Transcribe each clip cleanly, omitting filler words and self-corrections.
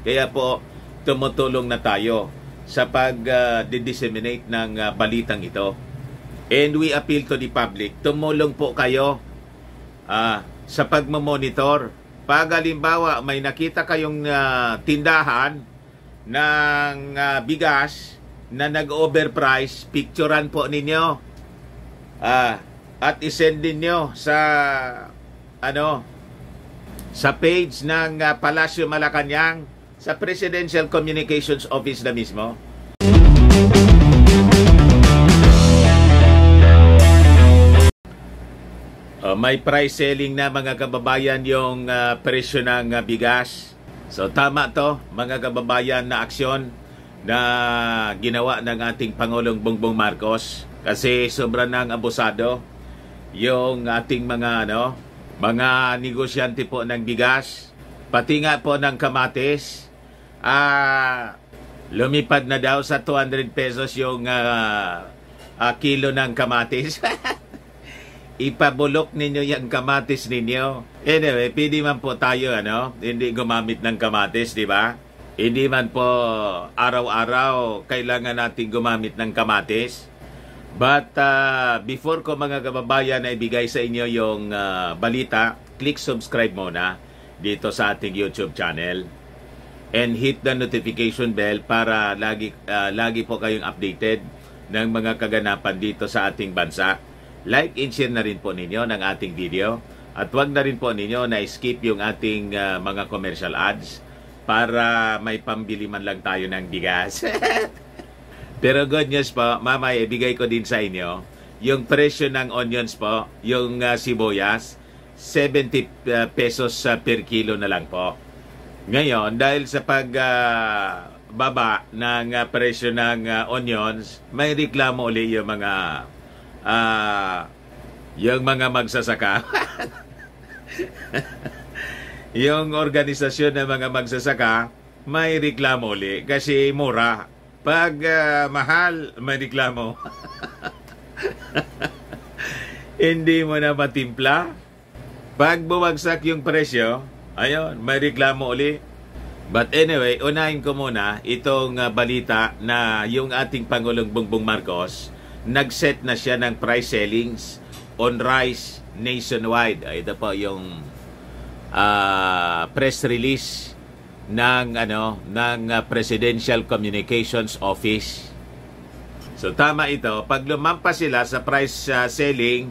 Kaya po, tumutulong na tayo sa pag-disseminate ng balitang ito. And we appeal to the public, tumulong po kayo sa pagmamonitor. Pag halimbawa may nakita kayong tindahan ng bigas na nag-overprice, picturean po ninyo at isend ninyo sa sa page ng Palasyo Malacanang, sa Presidential Communications Office na mismo. May price selling na mga kababayan yung presyo ng bigas. So tama to mga kababayan na aksyon na ginawa ng ating Pangulong Bongbong Marcos, kasi sobra nang abusado yung ating mga negosyante po ng bigas, pati nga po ng kamatis. Lumipad na daw sa 200 pesos yung kilo ng kamatis. Ipabulok ninyo yung kamatis ninyo. Anyway, pwede man po tayo hindi gumamit ng kamatis, di ba? Hindi man po araw-araw kailangan natin gumamit ng kamatis. But before ko mga kababayan na ibigay sa inyo yung balita, click subscribe muna dito sa ating YouTube channel and hit the notification bell para lagi po kayong updated ng mga kaganapan dito sa ating bansa. Like and share na rin po ninyo ng ating video, at wag na rin po ninyo na skip yung ating mga commercial ads para may pambili man lang tayo ng bigas. Pero good news po, mamaya ibigay ko din sa inyo yung presyo ng onions po, yung sibuyas, 70 pesos per kilo na lang po. Ngayon, dahil sa pagbaba ng presyo ng onions, may reklamo uli yung mga magsasaka. Yung organisasyon ng mga magsasaka, may reklamo uli kasi mura. Pag mahal, may reklamo. Hindi mo na matimpla. Pag bumagsak yung presyo, ayun, may reklamo uli. But anyway, unahin ko muna itong balita na yung ating Pangulong Bongbong Marcos nag-set na siya ng price sellings on rice nationwide. Ito po yung press release ng Presidential Communications Office. So tama ito, pag lumampas sila sa price selling,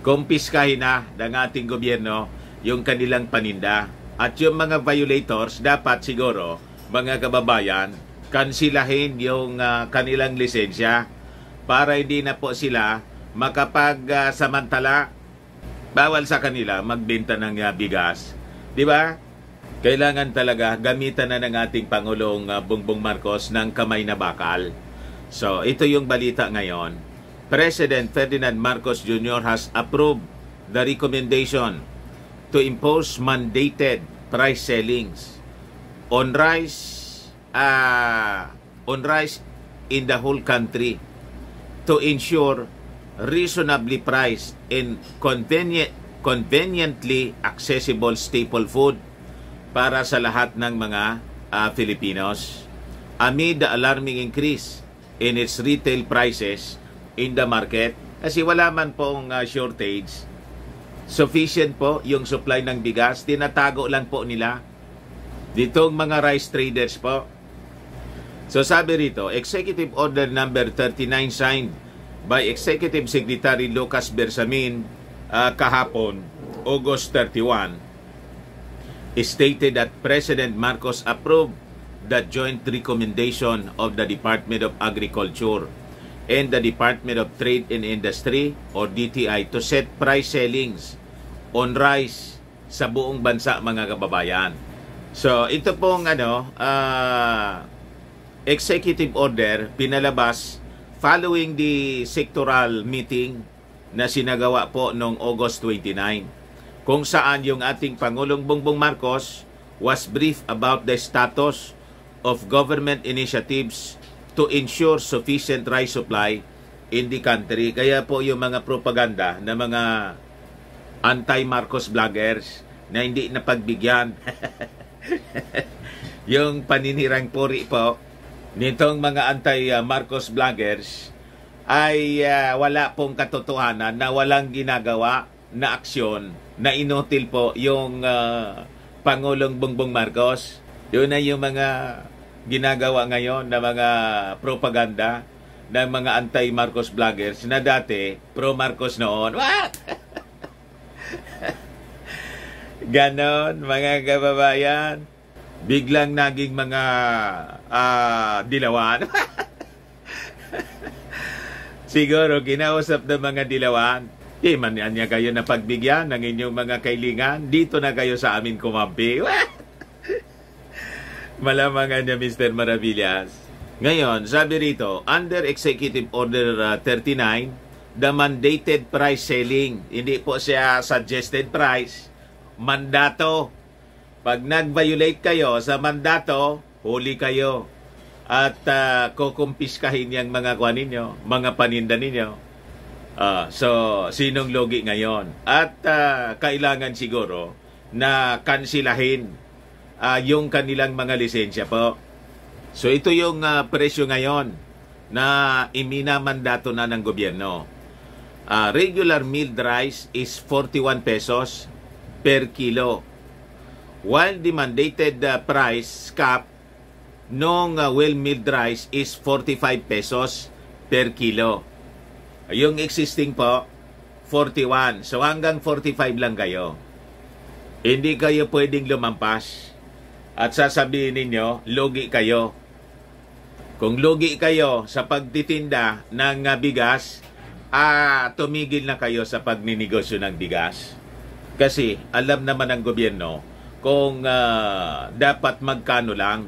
kumpiskahin na ng ating gobyerno yung kanilang paninda. At yung mga violators, dapat siguro, mga kababayan, kansilahin yung kanilang lisensya para hindi na po sila makapag-samantala, bawal sa kanila magbenta ng bigas. Di ba? Kailangan talaga gamitan na ng ating Pangulong Bongbong Marcos ng kamay na bakal. So, ito yung balita ngayon. President Ferdinand Marcos Jr. has approved the recommendation to impose mandated price sellings on rice in the whole country to ensure reasonably priced and conveniently accessible staple food para sa lahat ng mga Filipinos amid the alarming increase in its retail prices in the market. Kasi wala man pong shortage, sufficient po yung supply ng bigas, tinatago lang po nila ditong mga rice traders po. So sabi rito, Executive Order number 39 signed by Executive Secretary Lucas Bersamin kahapon, August 31, stated that President Marcos approved the joint recommendation of the Department of Agriculture and the Department of Trade and Industry or DTI to set price sellings on rice sa buong bansa mga kababayan. So ito pong executive order pinalabas following the sectoral meeting na sinagawa po noong August 29, kung saan yung ating Pangulong Bongbong Marcos was briefed about the status of government initiatives to ensure sufficient rice supply in the country. Kaya po yung mga propaganda na mga anti-Marcos vloggers na hindi napagbigyan yung paninirang puri po nitong mga anti-Marcos vloggers ay wala pong katotohanan na walang ginagawa na aksyon na inutil po yung Pangulong Bongbong Marcos. Yun na yung mga ginagawa ngayon na mga propaganda ng mga anti-Marcos vloggers na dati pro-Marcos noon. What? Ganon, mga kababayan. Biglang naging mga dilawan. Siguro, kinausap ng mga dilawan, di man niya kayo na pagbigyan ng inyong mga kailingan, dito na kayo sa amin kumampi. Malamangan niya, Mr. Maravillas. Ngayon, sabi rito, under Executive Order 39, the mandated price selling, hindi po siya suggested price, mandato. Pag nag-violate kayo sa mandato, huli kayo. At kukumpiskahin yung mga kuha ninyo, mga paninda ninyo. So, sinong logi ngayon? At kailangan siguro na kansilahin yung kanilang mga lisensya po. So, ito yung presyo ngayon na iminamandato na ng gobyerno. Regular milled rice is 41 pesos per kilo. While the mandated price cap nung well-milled rice is 45 pesos per kilo. Yung existing po, 41. So hanggang 45 lang kayo. Hindi kayo pwedeng lumampas. At sasabihin ninyo, lugi kayo. Kung lugi kayo sa pagtitinda ng bigas, tumigil na kayo sa pagninegosyo ng bigas. Kasi alam naman ng gobyerno kung dapat magkano lang.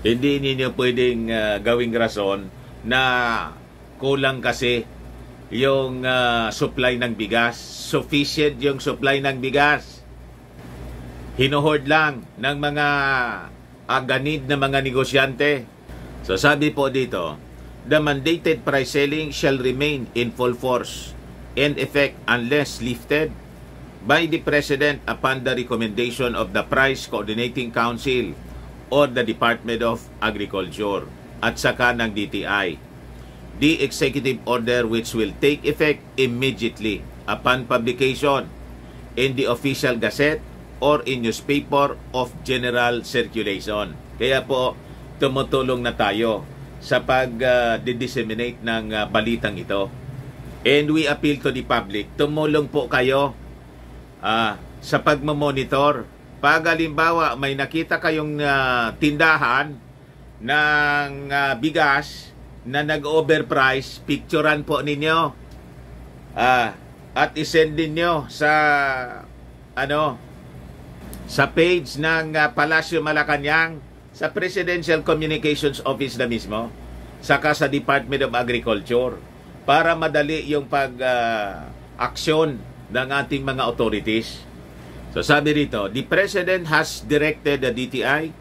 Hindi ninyo pwedeng gawing rason na kulang kasi yung supply ng bigas. Sufficient yung supply ng bigas. Hinuhoard lang ng mga ganid na mga negosyante. So sabi po dito, the mandated price selling shall remain in full force and effect unless lifted by the President upon the recommendation of the Price Coordinating Council or the Department of Agriculture at saka ng DTI. The executive order which will take effect immediately upon publication in the official gazette or in newspaper of general circulation. Kaya po, tumutulong na tayo sa pag-disseminate ng balitang ito. And we appeal to the public, tumulong po kayo sa pagmamonitor. Pag halimbawa may nakita kayong tindahan ng bigas na nag-overprice, picturean po ninyo at isend ninyo sa sa page ng Palasyo Malacanang, sa Presidential Communications Office na mismo, saka sa Department of Agriculture para madali yung pag-aksyon ng ating mga authorities. So sabi rito, the President has directed the DTI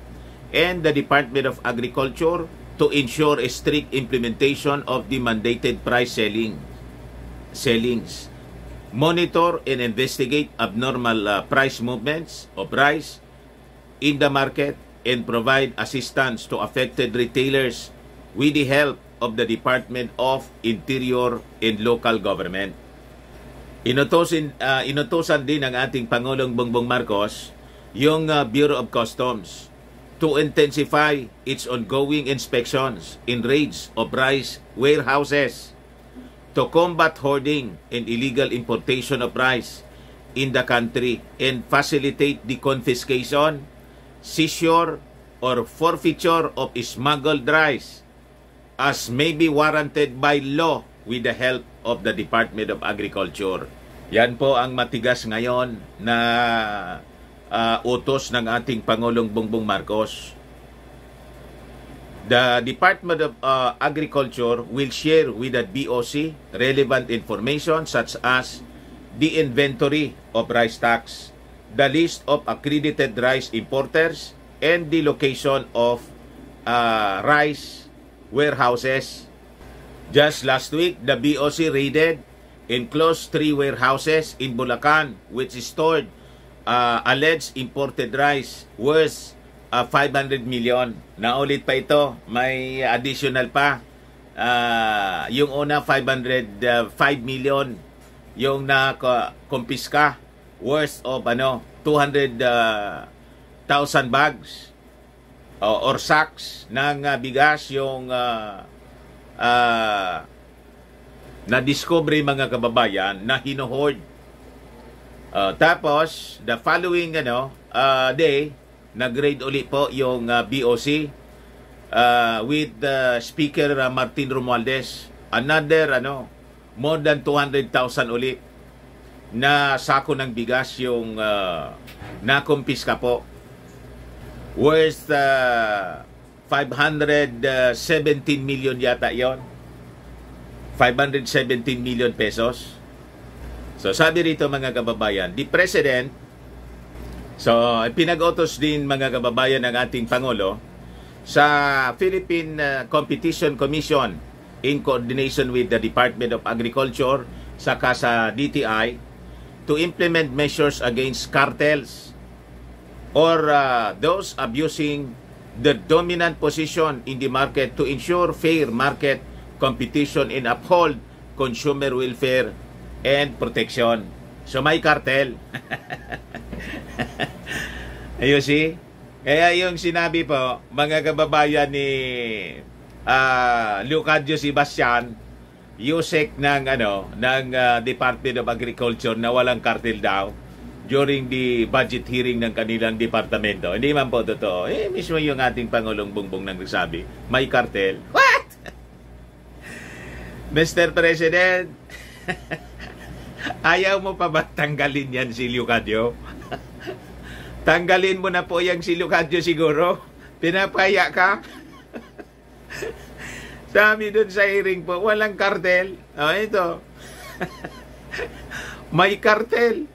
and the Department of Agriculture to ensure a strict implementation of the mandated price sellings, monitor and investigate abnormal price movements of rice in the market, and provide assistance to affected retailers with the help of the Department of Interior and Local Government. Inutusan din ng ating Pangulong Bongbong Marcos yung Bureau of Customs to intensify its ongoing inspections in raids of rice warehouses to combat hoarding and illegal importation of rice in the country and facilitate the confiscation, seizure, or forfeiture of smuggled rice as may be warranted by law with the help of the Department of Agriculture. Yan po ang matigas ngayon na utos ng ating Pangulong Bongbong Marcos. The Department of Agriculture will share with the BOC relevant information such as the inventory of rice stocks, the list of accredited rice importers, and the location of rice warehouses. Just last week, the BOC raided and closed 3 warehouses in Bulacan which stored alleged imported rice worth 500 million. Naulit pa ito, may additional pa. Yung una 505 million yung na-kumpiska worth of 200,000 bags or sacks ng bigas yung na-discover mga kababayan na hinohoard. Tapos the following day, nag-raid uli po yung BOC with Speaker Martin Romualdez. Another more than 200,000 ulit na sako ng bigas yung nakumpiska po. Worth 517 million yata yon. 517 million pesos. So sabi rito mga kababayan, the President, so pinag-utos din mga kababayan ng ating Pangulo sa Philippine Competition Commission in coordination with the Department of Agriculture saka sa DTI to implement measures against cartels or those abusing the dominant position in the market to ensure fair market competition and uphold consumer welfare and protection. So may cartel. You see? Kaya yung sinabi po, mga kababayan ni Leocadio Sebastian, Yusek ng Department of Agriculture na walang cartel daw during the budget hearing ng kanilang departamento. Hindi man po totoo. Mismo yung ating Pangulong Bongbong nang nagsabi, may cartel. What? Mr. President, ayaw mo pa ba tanggalin yan si Leocadio? Tanggalin mo na po yung si Leocadio siguro. Pinapaya ka. Sabi dun sa hearing po, walang kartel. Ito. May kartel.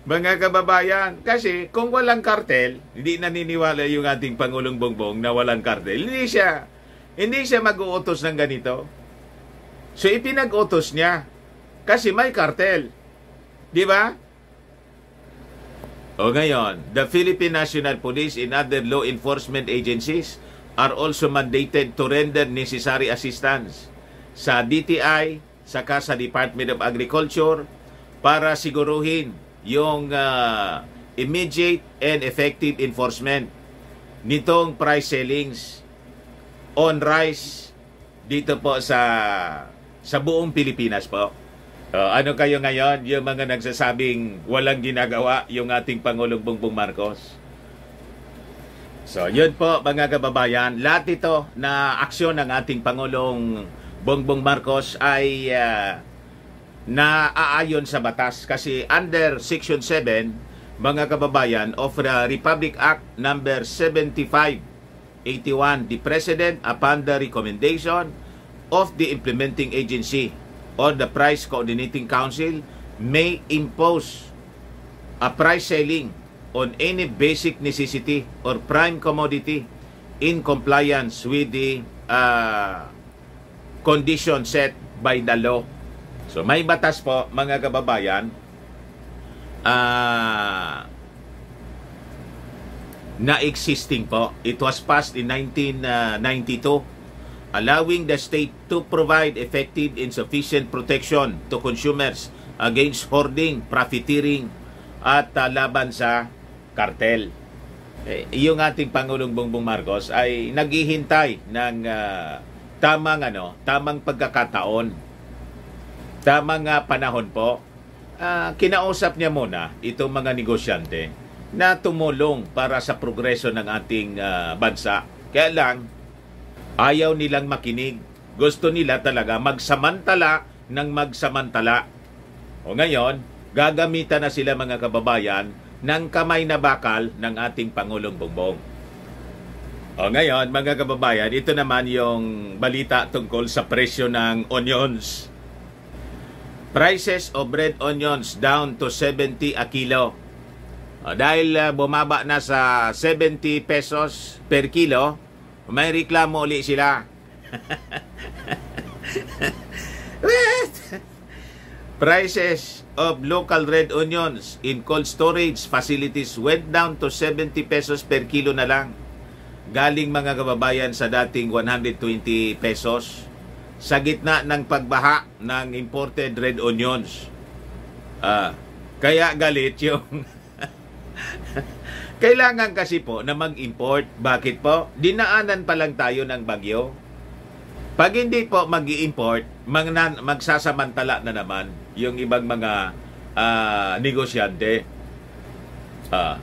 Mga kababayan. Kasi kung walang kartel, hindi naniniwala yung ating Pangulong Bongbong na walang kartel. Hindi siya mag-uutos ng ganito. So ipinag-utos niya. Kasi may kartel. Di ba? O ngayon, the Philippine National Police and other law enforcement agencies are also mandated to render necessary assistance sa DTI saka sa Department of Agriculture para siguruhin yung immediate and effective enforcement nitong price sellings on rice dito po sa buong Pilipinas po. Ano kayo ngayon, yung mga nagsasabing walang ginagawa yung ating Pangulong Bongbong Marcos? So, yun po mga kababayan, lahat ito na aksyon ng ating Pangulong Bongbong Marcos ay naaayon sa batas kasi under Section 7, mga kababayan, of the Republic Act number 7581, the President, upon the recommendation of the implementing agency or the Price Coordinating Council, may impose a price selling on any basic necessity or prime commodity in compliance with the conditions set by the law. So may batas po mga kababayan na existing po. It was passed in 1992, allowing the state to provide effective and sufficient protection to consumers against hoarding, profiteering, at laban sa kartel. Yung ating Pangulong Bongbong Marcos ay naghihintay ng tamang pagkakataon, tamang panahon po. Kinausap niya muna itong mga negosyante na tumulong para sa progreso ng ating bansa. Kaya lang, ayaw nilang makinig. Gusto nila talaga magsamantala ng magsamantala. O ngayon, gagamitan na sila mga kababayan ng kamay na bakal ng ating Pangulong Bongbong. O ngayon, mga kababayan, ito naman yung balita tungkol sa presyo ng onions. Prices of red onions down to 70 a kilo. Dahil bumaba na sa 70 pesos per kilo, may reklamo ulit sila. Prices of local red onions in cold storage facilities went down to 70 pesos per kilo na lang. Galing mga kababayan sa dating 120 pesos sa gitna ng pagbaha ng imported red onions. Kaya galit yung kailangan kasi po na mag-import. Bakit po? Dinaanan pa lang tayo ng bagyo. Pag hindi po mag-i-import, magsasamantala na naman yung ibang mga negosyante.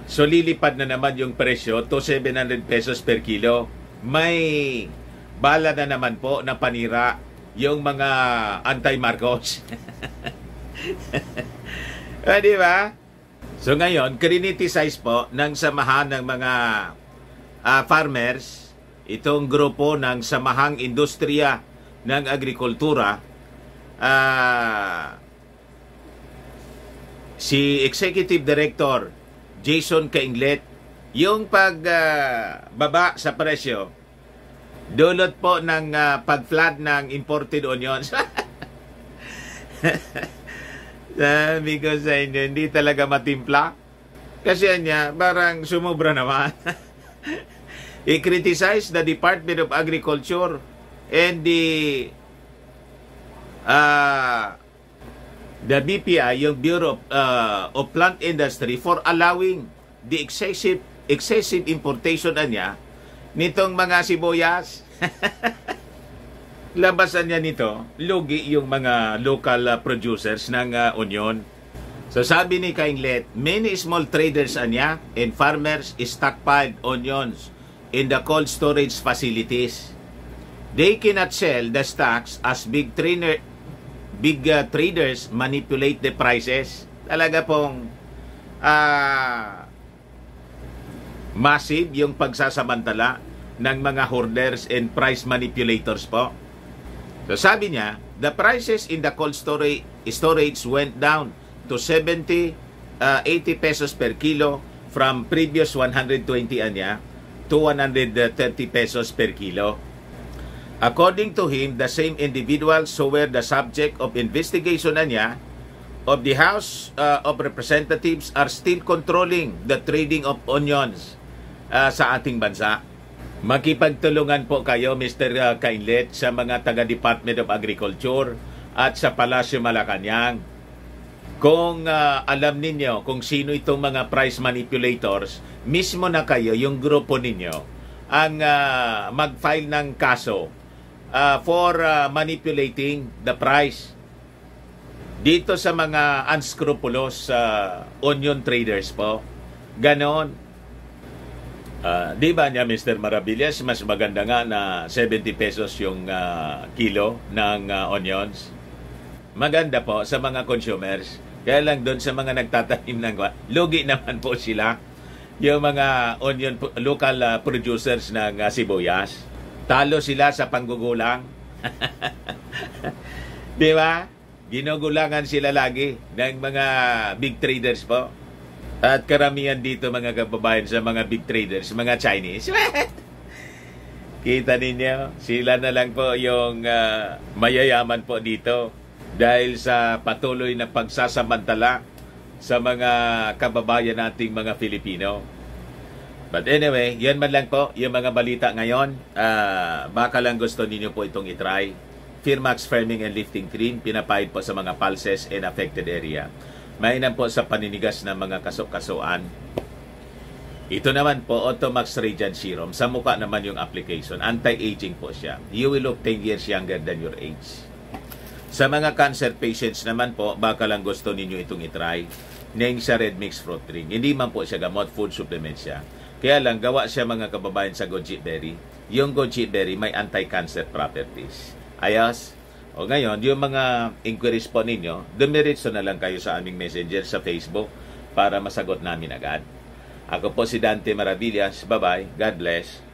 So lilipad na naman yung presyo to 700 pesos per kilo. May bala na naman po na panira yung mga anti-Marcos. Di ba? So ngayon, criticize po ng samahan ng mga farmers, itong grupo ng Samahang Industriya ng Agrikultura, si Executive Director Jason Cainglet, yung pagbaba sa presyo, dulot po ng pag-flood ng imported onions. Sabi ko sa inyo, hindi talaga matimpla. Kasi niya, parang sumubra naman. I-criticize the Department of Agriculture and the BPI, yung Bureau of Plant Industry, for allowing the excessive importation niya nitong mga sibuyas. Labasan niya nito, lugi yung mga local producers ng onion. So sabi ni Cainglet, many small traders niya and farmers stockpiled onions in the cold storage facilities. They cannot sell the stocks as big traders manipulate the prices. Talaga pong massive yung pagsasamantala ng mga hoarders and price manipulators po. So sabi niya, the prices in the cold storage went down to 80 pesos per kilo from previous 120 niya to 130 pesos per kilo. According to him, the same individuals who were the subject of investigation niya of the House of Representatives are still controlling the trading of onions sa ating bansa. Makipagtulungan po kayo, Mr. Cainglet, sa mga taga-Department of Agriculture at sa Palasyo Malacanang. Kung alam ninyo kung sino itong mga price manipulators, mismo na kayo, yung grupo ninyo, ang mag-file ng kaso for manipulating the price dito sa mga unscrupulous onion traders po. Ganon. Di ba niya, Mr. Maravillas, mas maganda nga na 70 pesos yung kilo ng onions? Maganda po sa mga consumers. Kaya lang doon sa mga nagtatanim ng lugi naman po sila. Yung mga onion local producers ng sibuyas, talo sila sa panggugulang. Di ba? Ginugulangan sila lagi ng mga big traders po. At karamihan dito, mga kababayan, sa mga big traders, mga Chinese. Kita ninyo, sila na lang po yung mayayaman po dito dahil sa patuloy na pagsasamantala sa mga kababayan nating mga Filipino. But anyway, yan man lang po yung mga balita ngayon. Baka lang gusto ninyo po itong itry. Firmax Firming and Lifting Cream, pinapahid po sa mga pulses and affected area. Mainam po sa paninigas ng mga kasok-kasuan. Ito naman po, Automax Radiant Serum. Sa mukha naman yung application. Anti-aging po siya. You will look 10 years younger than your age. Sa mga cancer patients naman po, baka lang gusto ninyo itong itry. Neng sa Red Mix Fruit Drink. Hindi man po siya gamot, food supplement siya. Kaya lang, gawa siya, mga kababayan, sa goji berry. Yung goji berry may anti-cancer properties. Ayos? O ngayon, yung mga inquiries po ninyo, dumiritso na lang kayo sa aming messenger sa Facebook para masagot namin agad. Ako po si Dante Maravillas. Bye-bye. God bless.